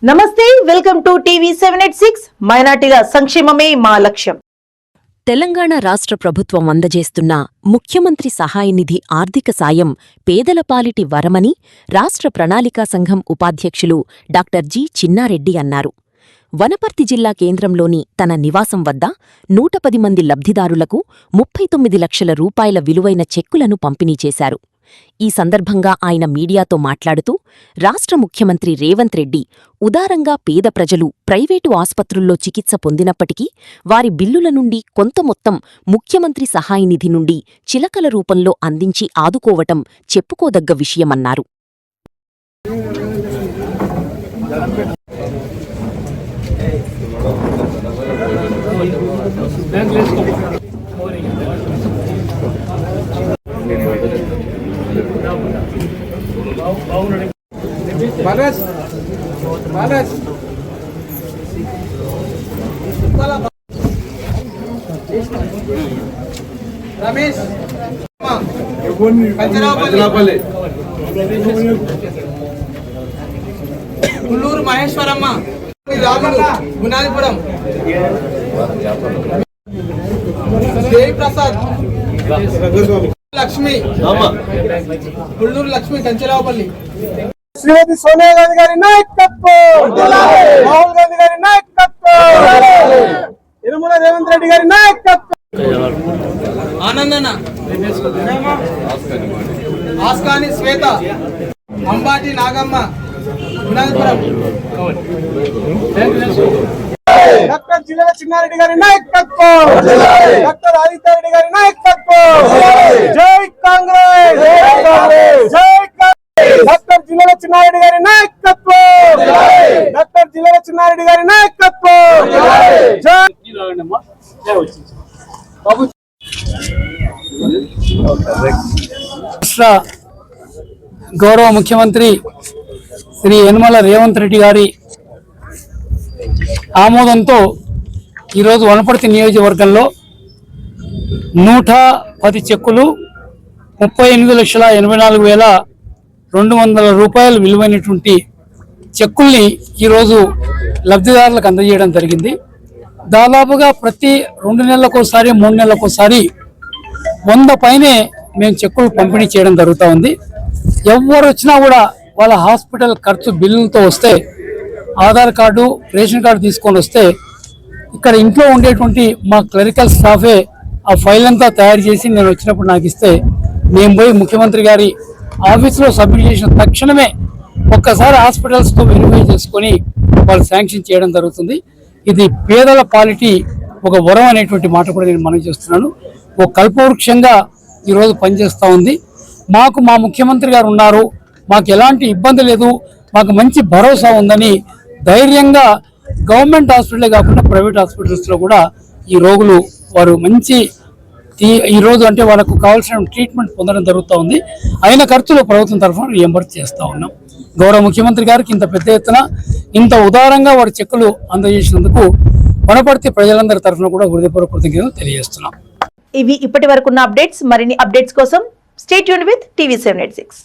నమస్తే, welcome to TV 786. మైనార్టీల సంక్షేమమే మా లక్ష్యం. తెలంగాణ రాష్ట్ర ప్రభుత్వం అందజేస్తున్న ముఖ్యమంత్రి సహాయ నిధి ఆర్థిక సాయం పేదల పాలిటి వరమని రాష్ట్ర ప్రణాళికా సంఘం ఉపాధ్యక్షులు డాక్టర్ జి చిన్నారెడ్డి అన్నారు. వనపర్తి జిల్లా కేంద్రంలోని తన నివాసం వద్ద 110 మంది లబ్ధిదారులకు 39 లక్షల రూపాయల విలువైన చెక్కులను పంపిణీ చేశారు. ఈ సందర్భంగా ఆయన మీడియాతో మాట్లాడుతూ, రాష్ట్ర ముఖ్యమంత్రి రేవంత్ రెడ్డి ఉదారంగా పేద ప్రజలు ప్రైవేటు ఆస్పత్రుల్లో చికిత్స పొందినప్పటికీ వారి బిల్లుల నుండి కొంత మొత్తం ముఖ్యమంత్రి సహాయ నిధి నుండి చిలకల రూపంలో అందించి ఆదుకోవటం చెప్పుకోదగ్గ విషయమన్నారు. రమేష్ కుల్లూరు మహేశ్వరమ్మ గుణాదిపురం దేవిప్రసాద్ లక్ష్మి కుల్లూరు లక్ష్మి కంచెరావుపల్లి శ్రీమతి సోనియా గాంధీ గారి నాయకత్వం, రాహుల్ గాంధీ గారి నాయకత్వం, యనమల రేవంత్ రెడ్డి గారి నాయకత్వం, ఆనందన ఆస్కాని శ్వేత అంబాటి నాగమ్మ గుణాదిపురం డాక్టర్ జిల్లా చిన్నారెడ్డి గారి నాయకత్వం, డాక్టర్ ఆదిత్య రెడ్డి గారి నాయకత్వం, జై కాంగ్రెస్, జై కాంగ్రెస్, డాక్టర్ జిల్లా చిన్నారెడ్డి గారి నాయకత్వం, డాక్టర్ జిల్లా చిన్నారెడ్డి గారి నాయకత్వం, రాష్ట్ర గౌరవ ముఖ్యమంత్రి శ్రీ యనమల రేవంత్ రెడ్డి గారి ఆమోదంతో ఈరోజు వనపర్తి నియోజకవర్గంలో 110 చెక్కులు 38,84,200 రూపాయలు విలువైనటువంటి చెక్కుల్ని ఈరోజు లబ్ధిదారులకు అందజేయడం జరిగింది. దాదాపుగా ప్రతి 2 నెలలకోసారి 3 నెలలకోసారి 100 పైనే మేము చెక్కులు పంపిణీ చేయడం జరుగుతూ ఉంది. ఎవరు వచ్చినా కూడా వాళ్ళ హాస్పిటల్ ఖర్చు బిల్లులతో వస్తే ఆధార్ కార్డు, రేషన్ కార్డు తీసుకొని వస్తే ఇక్కడ ఇంట్లో ఉండేటువంటి మా క్లరికల్ స్టాఫే ఆ ఫైల్ అంతా తయారు చేసి నేను వచ్చినప్పుడు నాకు ఇస్తే మేము పోయి ముఖ్యమంత్రి గారి ఆఫీసులో సబ్మిట్ చేసిన తక్షణమే ఒక్కసారి హాస్పిటల్స్తో వెరిఫై చేసుకొని వాళ్ళు శాంక్షన్ చేయడం జరుగుతుంది. ఇది పేదల పాలిటీ ఒక వరం అనేటువంటి మాట కూడా నేను మనవి చేస్తున్నాను. ఒక కల్పవృక్షంగా ఈరోజు పనిచేస్తూ ఉంది. మాకు మా ముఖ్యమంత్రి గారు ఉన్నారు, మాకు ఎలాంటి ఇబ్బంది లేదు, మాకు మంచి భరోసా ఉందని ధైర్యంగా గవర్నమెంట్ హాస్పిటలే కాకుండా ప్రైవేట్ హాస్పిటల్స్లో కూడా ఈ రోగులు వారు మంచి ఈరోజు అంటే వాళ్ళకు కావాల్సిన ట్రీట్మెంట్ పొందడం జరుగుతూ ఉంది. అయిన ఖర్చులు ప్రభుత్వం తరఫున రియంబర్స్ చేస్తూ ఉన్నాం. గౌరవ ముఖ్యమంత్రి గారికి ఇంత పెద్ద ఎత్తున ఇంత ఉదారంగా వారి చెక్కులు అందజేసినందుకు వనపర్తి ప్రజలందరి తరఫున కూడా హృదయపూర్వక కృతజ్ఞతలు తెలియజేస్తున్నాం. ఇవి ఇప్పటి వరకున్న అప్డేట్స్. మరిన్ని అప్డేట్స్ కోసం స్టే ట్యూన్డ్ విత్ టీవీ 786.